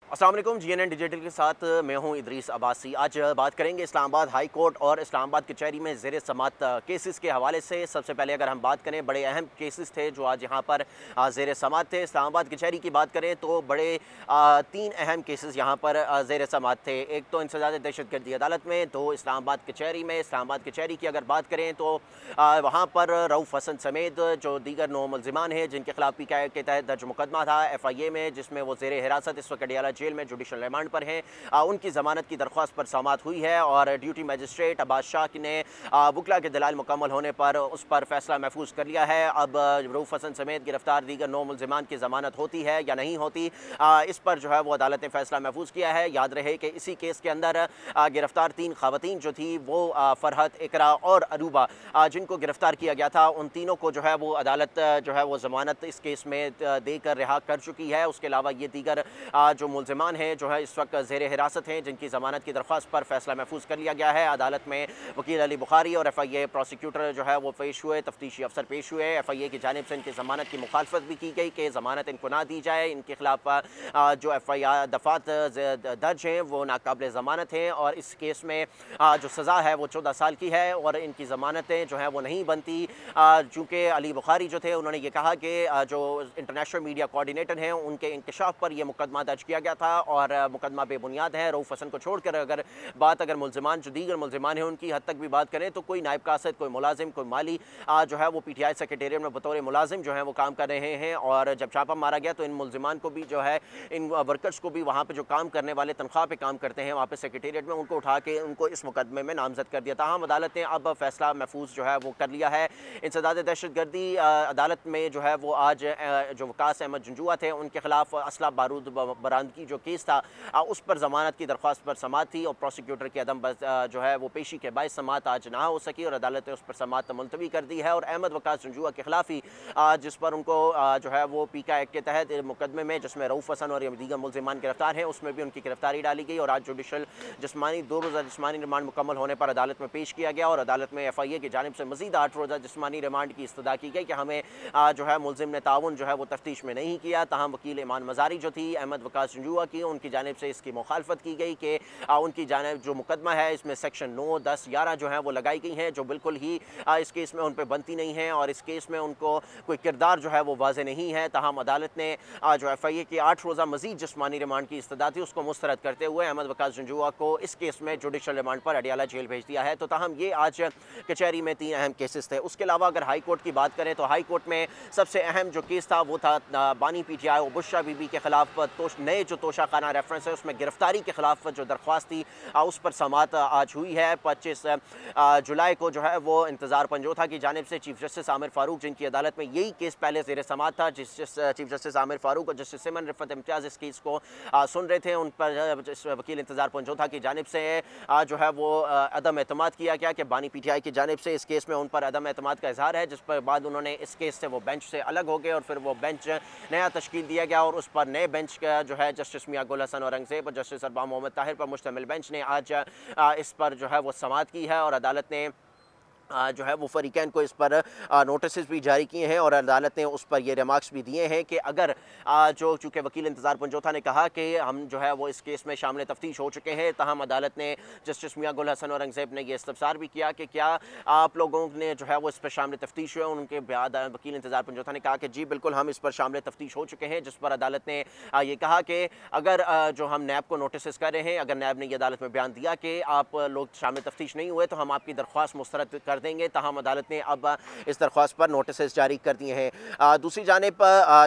अस्सलाम वालेकुम। GNN digital के साथ मैं हूं इदरीस अब्बासी। आज बात करेंगे इस्लामाबाद हाई कोर्ट और इस्लामाबाद कचहरी में ज़ेर समात केसेस के हवाले से। सबसे पहले अगर हम बात करें, बड़े अहम केसेस थे जो आज यहां पर ज़ेर समात थे। इस्लामाबाद कचहरी की बात करें तो बड़े 3 अहम केसेस यहां पर ज़ेर समात थे। एक तो इंसदाद दहशतगर्दी अदालत में, दो इस्लामाबाद कचहरी में। इस्लामाबाद कचहरी की अगर बात करें तो वहाँ पर रऊफ़ हसन समेत जो दीगर 9 मुलजिमान हैं जिनके खिलाफ PKI के तहत दर्ज मुकदमा था FIA में, जिसमें वो ज़ेर हिरासत इस वक्त अडियाला जेल में जुडिशल रिमांड पर हैं, उनकी ज़मानत की दरख्वास्त पर समाअत हुई है और ड्यूटी मजिस्ट्रेट अब्बास शाह ने वकला के दलाइल मुकम्मल होने पर उस पर फैसला महफूज कर लिया है। अब रऊफ़ हसन समेत गिरफ्तार दीगर 9 मुलजिमान की ज़मानत होती है या नहीं होती, इस पर जो है वो अदालत ने फैसला महफूज किया है। याद रहे कि इसी केस के अंदर गिरफ्तार 3 ख़वातीन जो थी वो फ़रहत, इकरा और अरूबा, जिनको गिरफ्तार किया गया था, उन तीनों को जो है वो अदालत जो है वो ज़मानत इस केस में देकर रिहा कर चुकी है। उसके अलावा ये दीगर जो मुलजिमान हैं जो है इस वक्त ज़ेर हिरासत हैं, जिनकी ज़मानत की दरख्वास्त पर फैसला महफूज कर लिया गया है। अदालत में वकील अली बुखारी और FIA प्रोसिक्यूटर जो है वो पेश हुए, तफ्तीशी अफसर पेश हुए। FIA की जानिब से इनकी ज़मानत की मुखालफत भी की गई कि ज़मानत इनको ना दी जाए। इनके खिलाफ जो FIR दफ़ात दर्ज हैं वो नाकाबिल ज़मानत हैं और इस केस में जो सज़ा है वो 14 साल की है और इनकी ज़मानतें जो है वो नहीं बनती। चूँकि अली बुखारी जो थे उन्होंने ये कहा कि जो इंटरनेशनल मीडिया कोऑर्डिनेटर हैं उनके इंकशाफ पर यह मुकदमा दर्ज किया गया था और मुकदमा बेबुनियाद है। रऊफ़ हसन को छोड़कर अगर मुलजिमान जो दीगर मुलजिमान हैं उनकी हद तक भी बात करें तो कोई नायब कासिद, कोई मुलाजिम, कोई माली जो है वो PTI सेक्रेटेरिएट में बतौर मुलाजिम जो है वो काम कर रहे हैं। और जब छापा मारा गया तो इन मुलजिमान को भी जो है, इन वर्कर्स को भी, वहाँ पर जो काम करने वाले तनख्वाह पर काम करते हैं वहाँ पर सेक्रेटेरिएट में, उनको उठा के उनको इस मुकदमे में नामजद कर दिया था। हम अदालत ने अब फैसला महफूज जो है वो कर लिया है। इंसदाद दहशतगर्दी अदालत में जो है वो आज जो वकास अहमद जुंजुआ थे उनके खिलाफ असला बारूद बरामदगी जो केस था उस पर ज़मानत की दरख्वास्त पर समाअत थी और प्रोसिक्यूटर की अदम जो है वो पेशी के बायस समाअत आज ना हो सकी और अदालत ने उस पर समाअत मुलतवी कर दी है। और अहमद वकास जुंजुआ के खिलाफ ही जिस पर उनको जो है वो PKI एक्ट के तहत मुकदमे में, जिसमें रऊफ़ हसन और दीगर मुलजिमान गिरफ्तार हैं, उसमें भी उनकी गिरफ्तारी डाली गई और आज जुडिशल जिस्मानी 2 रोज़ा जिस्मानी रिमांड मुकम्मल होने पर अदालत में पेश किया गया और अदालत में FIA की जानिब से मज़ीद 8 रोज़ा जिस्मानी रिमांड की इस्तदा की गई कि हमें जो है मुलजिम ने ताउन जो है वो तफ्तीश में नहीं किया। तहम वकील ईमान मज़ारी जो थी अहमद वकास जुंजुआ की, उनकी जानिब से इसकी मुखालफत की गई कि उनकी जानिब जो मुकदमा है इसमें सेक्शन 9, 10, 11 जो है वो लगाई गई हैं जो बिल्कुल ही इस केस में उन पर बनती नहीं है और इस केस में उनको कोई किरदार जो है वो वाज़े नहीं है। तहम अदालत ने जो FIA की 8 रोज़ा मज़ीद जिस्मानी रिमांड की इस्तदा थी उसको मुस्तरद करते हुए अहमद वकास जुंजुआ को इस केस में जुडिशल रिमांड पर अडियाला जेल भेज दिया है। तो तहम ये आज कचहरी में 3 अहम केसेस थे। उसके अलावा अगर हाई कोर्ट की बात करें तो हाई कोर्ट में सबसे अहम जो केस था वो था बानी PTI और बुशरा बीबी के खिलाफ नए जो तोशाखाना रेफरेंस है उसमें गिरफ्तारी के खिलाफ जो दरख्वास्त थी उस पर समाअत आज हुई है। 25 जुलाई को जो है वो इंतज़ार पंजोथा की जानिब से चीफ जस्टिस आमिर फ़ारूक, जिनकी अदालत में यही केस पहले ज़ेर समाअत था, चीफ जस्टिस आमिर फ़ारूक और जस्टिस सिमन रिफ़त इम्तियाज़ इस केस को सुन रहे थे, उन पर वकील इंतज़ार पंजोथा की जानिब से जो है वो अदम एतमाद किया गया कि बानी PTI की जानिब से इस केस में उन पर अदम एतमाद का इजहार है, जिस पर बाद उन्होंने इस केस से वो बेंच से अलग हो गए और फिर वो बेंच नया तश्कील दिया गया और उस पर नए बेंच का जो है जस्टिस मियां गुल हसन औरंगज़ेब और जस्टिस अरबाब मोहम्मद ताहिर पर मुश्तमिल बेंच ने आज इस पर जो है वो समाअत की है और अदालत ने जो है वो फरीकैन को इस पर नोटिस भी जारी किए हैं और अदालत ने उस पर ये रिमार्क्स भी दिए हैं कि अगर जो चूँकि वकील इंतज़ार पंजोथा ने कहा कि हम जो है वो इस केस में शामिल तफ्तीश हो चुके हैं, तहम अदालत ने जस्टिस मियां गुल हसन औरंगज़ेब ने यह इस्तफसार भी किया कि क्या आप लोगों ने जो है वो इस पर शामिल तफ्तीश हुए। उनके बाद वकील इंतज़ार पंजोथा ने कहा कि जी बिल्कुल हम इस पर शामिल तफ्तीश हो चुके हैं, जिस पर अदालत ने ये कहा कि अगर जो हम नैब को नोटिस कर रहे हैं, अगर नैब ने यह अदालत में बयान दिया कि आप लोग शामिल तफ्तीश नहीं हुए तो हम आपकी दरख्वास्त मुस्तरद कर देंगे। तहम अदालत ने अब इस दरख्वास्त पर नोटिस जारी कर दिए हैं। दूसरी जानिब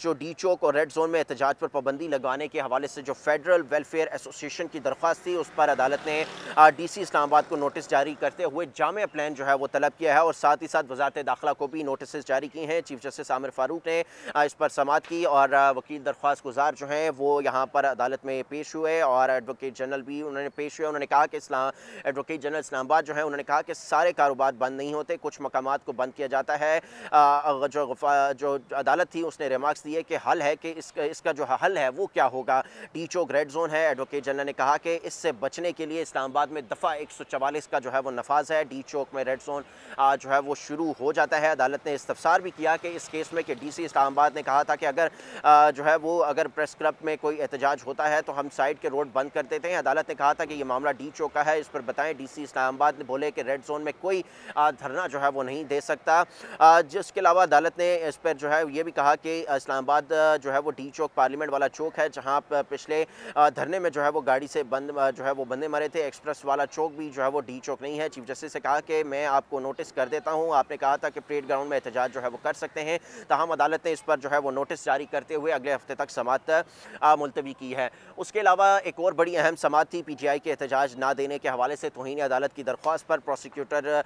जो डी चौक और रेड जोन में एहतजाज पर पाबंदी लगाने के हवाले से जो फेडरल वेलफेयर एसोसिएशन की दरख्वास्त थी उस पर अदालत ने DC इस्लामाबाद को नोटिस जारी करते हुए जामे प्लान जो है वो तलब किया है और साथ ही साथ वजारत दाखिला को भी नोटिस जारी की हैं। चीफ जस्टिस आमिर फ़ारूक ने इस पर समाअत की और वकील दरख्वास्त गुजार जो हैं वो यहाँ पर अदालत में पेश हुए और एडवोकेट जनरल भी उन्होंने पेश हुए। उन्होंने कहा कि एडवोकेट जनरल इस्लामाबाद जो है उन्होंने कहा कि सारे कारोबार बंद बंद नहीं होते, कुछ मकामात को बंद किया जाता है। जो अदालत थी उसने रिमार्क्स दिए कि हल है कि इसका जो हल है वो क्या होगा। डी चौक रेड जोन है। एडवोकेट जनरल ने कहा कि इससे बचने के लिए इस्लामाबाद में दफ़ा 144 का जो है वो नफाज है। डी चौक में रेड जोन जो है वो शुरू हो जाता है। अदालत ने इस्तफसार भी किया कि इस केस में कि DC इस्लामाबाद ने कहा था कि अगर जो है वो अगर प्रेस क्लब में कोई एहतजाज होता है तो हम साइड के रोड बंद कर देते हैं। अदालत ने कहा था कि ये मामला डी चौक का है, इस पर बताएं। DC इस्लामाबाद ने बोले कि रेड जोन में कोई धरना जो है वो नहीं दे सकता। जिसके अलावा अदालत ने इस पर जो है ये भी कहा कि इस्लामाबाद जो है वो डी चौक पार्लियामेंट वाला चौक है जहाँ पिछले धरने में जो है वो गाड़ी से बंद जो है वो बंदे मरे थे। एक्सप्रेस वाला चौक भी जो है वो डी चौक नहीं है। चीफ जस्टिस से कहा कि मैं आपको नोटिस कर देता हूँ, आपने कहा था कि परेड ग्राउंड में एहतजाज जो है वो कर सकते हैं, ताहम अदालत ने इस पर जो है वो नोटिस जारी करते हुए अगले हफ्ते तक समाअत मुलतवी की है। उसके अलावा एक और बड़ी अहम समाअत थी PTI के एहतजाज ना देने के हवाले से तौहीन अदालत की दरख्वास्त पर। प्रोसिक्यूटर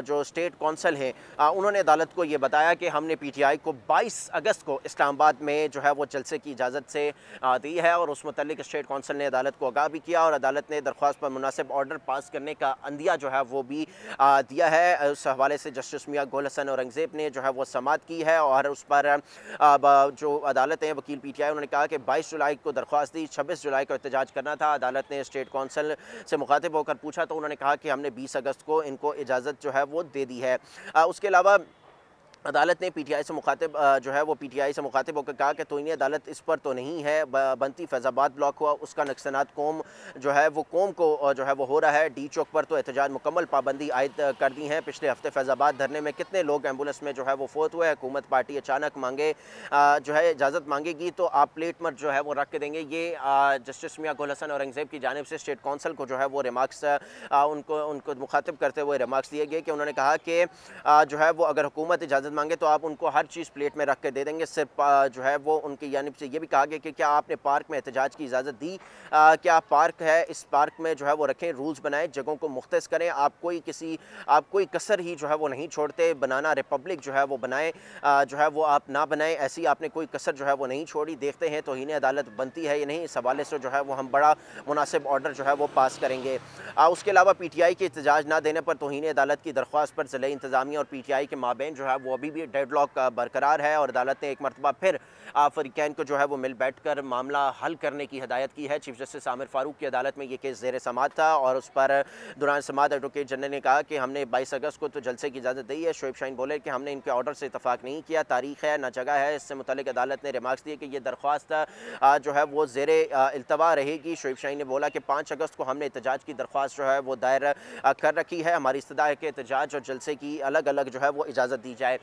जो स्टेट कौंसल हैं उन्होंने अदालत को ये बताया कि हमने PTI को 22 अगस्त को इस्लामाबाद में जो है वो जलसे की इजाज़त से दी है और उस मुतल्लिक स्टेट कौंसल ने अदालत को आगाह भी किया और अदालत ने दरख्वास्त पर मुनासिब ऑर्डर पास करने का अंदिया जो है वो भी दिया है। उस हवाले से जस्टिस मियां गोल हसन औरंगज़ेब ने जो है वो समाअत की है और उस पर जो अदालत है वकील PTI उन्होंने कहा कि 22 जुलाई को दरख्वास्त दी, 26 जुलाई को एहतजाज करना था। अदालत ने स्टेट कौंसल से मुखातिब होकर पूछा तो उन्होंने कहा कि हमने 20 अगस्त को इनको इजाज़त जो है वो दे दी है। उसके अलावा अदालत ने PTI से मुखातिब जो है वो PTI से मुखातिब होकर कहा कि तौहीन अदालत इस पर तो नहीं है, बनती फैज़ाबाद ब्लॉक हुआ उसका नुकसानात कौम जो है वो कौम को जो है वो हो रहा है। डी चौक पर तो एहतजाज मुकम्मल पाबंदी आयद कर दी है। पिछले हफ्ते फैज़ाबाद धरने में कितने लोग एम्बुलेंस में जो है वो फोत हुए। हुकूमत पार्टी अचानक मांगे जो है इजाज़त मांगेगी तो आप प्लेट पर जो है वो रख के देंगे। ये जस्टिस मियां गोल हसन औरंगज़ेब की जानिब से स्टेट कौंसल को जो है वो रिमार्क्स उनको मुखातिब करते हुए रिमार्क्स दिए गए कि उन्होंने कहा कि जो है वो अगर हुकूमत इजाज़त मांगे तो आप उनको हर चीज़ प्लेट में रख के दे देंगे। सिर्फ जो है वो उनकी जानिब से ये भी कहा गया कि क्या आपने पार्क में एहतजाज की इजाज़त दी, क्या पार्क है इस पार्क में जो है वो रखें, रूल्स बनाएं, जगहों को मुख्तस करें। आप कोई कसर ही जो है वो नहीं छोड़ते। बनाना रिपब्लिक जो है वो बनाएं जो है वो आप ना बनाएं, ऐसी आपने कोई कसर जो है वो नहीं छोड़ी। देखते हैं तौहीन अदालत बनती है या नहीं, इस हवाले से जो है वो हम बड़ा मुनासिब ऑर्डर जो है वो पास करेंगे। उसके अलावा PTI के एहतजाज ना देने पर तौहीन अदालत की दरख्वास्त पर ज़िला इंतज़ामिया और PTI के माबैन जो है वो अभी भी डेडलॉक बरकरार है और अदालत ने एक मरतबा फिर फरीकैन को जो है वो मिल बैठ कर मामला हल करने की हिदायत की है। चीफ जस्टिस आमिर फारूक की अदालत में ये केस ज़ेर समाअत था और उस पर दौरान समाअत एडवोकेट जनरल ने कहा कि हमने 22 अगस्त को तो जलसे की इजाज़त दी है। शोएब शाहीन बोले कि हमने इनके ऑर्डर से इतफाक़ नहीं किया, तारीख है ना जगह है। इससे मुतल्लिक अदालत ने रिमार्क्स दिए कि ये दरख्वास्त जो है वो ज़ेर इल्तवा रहेगी। शोएब शाहीन ने बोला कि 5 अगस्त को हमने एहतजाज की दरख्वास्त जो है वो दायर कर रखी है। हमारी इस्तदा है कि एहतजाज और जलसे की अलग अलग जो है वो इजाज़त दी जाए।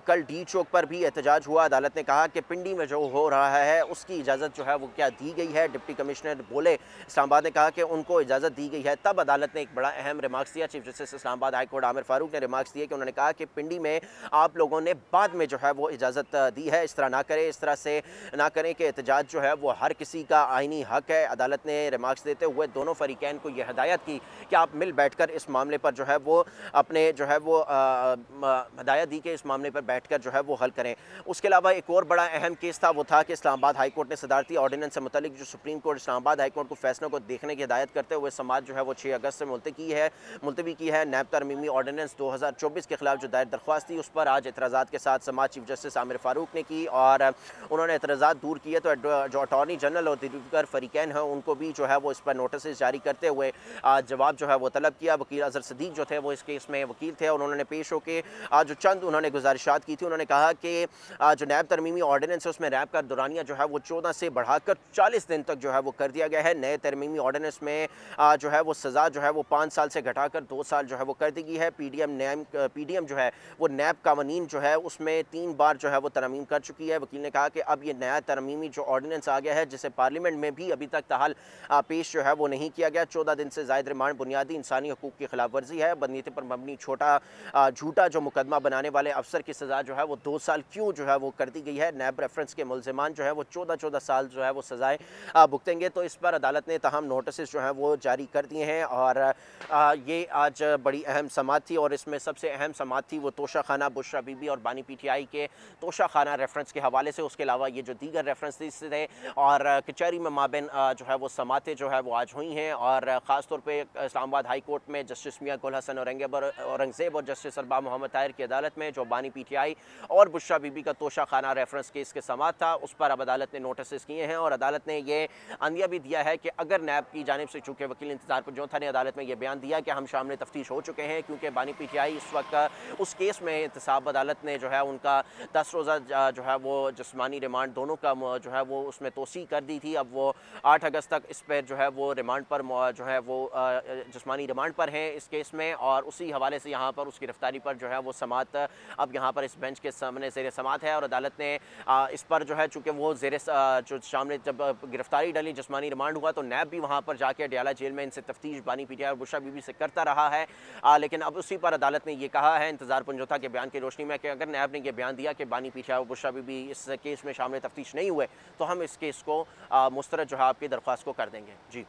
कल डी चौक पर भी एहतजाज हुआ। अदालत ने कहा कि पिंडी में जो हो रहा है उसकी इजाज़त जो है वो क्या दी गई है। डिप्टी कमिश्नर बोले इस्लामाबाद ने कहा कि उनको इजाज़त दी गई है। तब अदालत ने एक बड़ा अहम रिमार्क्स दिया। Chief justice Islamabad high court Aamir Farooq ने रिमार्क्स दिए कि उन्होंने कहा कि पिंडी में आप लोगों ने बाद में जो है वो इजाज़त दी है, इस तरह ना करें, इस तरह से ना करें कि एहतजाज जो है वो हर किसी का आइनी हक है। अदालत ने रिमार्क्स देते हुए दोनों फरीकैन को यह हिदायत की कि आप मिल बैठ कर इस मामले पर जो है वो अपने जो है वो हिदायत दी कि इस मामले पर बैठ कर जो है वो हल करें। उसके अलावा एक और बड़ा अहम केस था, वो था कि इस्लामाबाद हाई कोर्ट ने सदारती ऑर्डिनेंस से मुतल्लिक जो supreme court Islamabad high court को फैसलों को देखने की हिदायत करते हुए समाअत जो है वो 6 अगस्त से मुलतवी की है। नैब तरमीमी ऑर्डिनेंस 2024 के खिलाफ जो दायर दरख्वास्त थी उस पर आज एतराज़ात के साथ समाअत चीफ जस्टिस आमिर फारूक ने की और उन्होंने एतराज़ात दूर किए तो जो अटॉर्नी जनरल और दीगर फरीकैन हैं उनको भी जो है वो इस पर नोटिस जारी करते हुए जवाब जो है वो तलब किया। वकील अजहर सदीक जो थे वो इस केस में वकील थे और उन्होंने पेश होकर जो चंद उन्होंने गुजारिशात की थी। उन्होंने कहा कि जो नैब तरमीमी ऑर्डिनेंस है उसमें रैब का दौरानिया जो है वो 14 से बढ़ाकर 40 दिन तक जो है वो कर दिया गया है। नए तरमीमी ऑर्डिनेंस में जो है वो सज़ा जो है वो 5 साल से घटाकर 2 साल जो है वो कर दी गई है। PDM जो है वो नैब कानून जो है उसमें 3 बार जो है वो तरमीम कर चुकी है। वकील ने कहा कि अब ये नया तरमीमी जो ऑर्डिनेंस आ गया है जिसे पार्लियामेंट में भी अभी तक ताहाल पेश जो है वो नहीं किया गया। 14 दिन से ज़ायद रिमांड बुनियादी इंसानी हकूक़ की खिलाफ वर्जी है। बदनीयती पर मबनी झूठा जो मुकदमा बनाने वाले अफसर की सज़ा जो है वो 2 साल क्यों जो है वो कर दी गई है। नैब रेफरेंस के मुलज़िमान जो है वो 14-14 साल जो है वो सज़ाएँ भुगतेंगे। तो इस पर अदालत ने तमाम नोटिस जो हैं वो जारी कर दिए हैं और ये आज बड़ी अहम समाअत थी और इसमें सबसे अहम समाअत थी वो तोशा खाना बुशरा बीबी और बानी पीटीआई के तोशा खाना रेफरेंस के हवाले से। उसके अलावा ये जो दीगर रेफरेंस थे और कचहरी में माबेन जो है वो समातें जो है वो आज हुई हैं और ख़ास तौर पे इस्लामाबाद हाई कोर्ट में जस्टिस मियां गुल हसन औरंगज़ेब और जस्टिस अरबाब मोहम्मद ताहिर की अदालत में जो बानी पीटीआई और बुशरा बीबी का तोशा खाना रेफरेंस केस के समात था, उस पर अब अदालत ने नोटिस किए हैं और अदालत ने ये अंदिया भी दिया है कि अगर नैब की जानिब से, चूँकि वकील इंतज़ार पुरजोथा ने अदालत में यह बयान दिया कि हम शामिल तफ्तीश हो चुके हैं, क्योंकि बानी पीटीआई इस वक्त उस केस में एहतसाब अदालत ने जो है उनका 10 रोज़ा जो है वो जिस्मानी रिमांड दोनों का जो है वो उसमें तोसी कर दी थी। अब वो 8 अगस्त तक इस पर जो है वो रिमांड पर जो है वो जिस्मानी रिमांड पर हैं इस केस में और उसी हवाले से यहाँ पर उसकी गिरफ्तारी पर जो है वो समात अब यहाँ पर इस बेंच के सामने ज़ेर समात है और अदालत ने इस पर जो है चूँकि वो जो सामने जब गिरफ्तारी डली जिस्मानी रिमांड हुआ तो नैब भी वहाँ पर जाके अडियाला जेल में इनसे तफ्तीश बानी पीटीआई और बुशरा बीबी से करता रहा है। लेकिन अब उसी पर अदालत ने ये कहा है इंतज़ार पुरजोथा के बयान की रोशनी में कि अगर नैब ने यह बयान दिया कि बानी पीटीआई और बुशरा बीबी इस केस में शामिल तफ्तीश नहीं हुए तो हम इस केस को मुस्तरद जो है आपकी दरख्वास्त को कर देंगे। जी।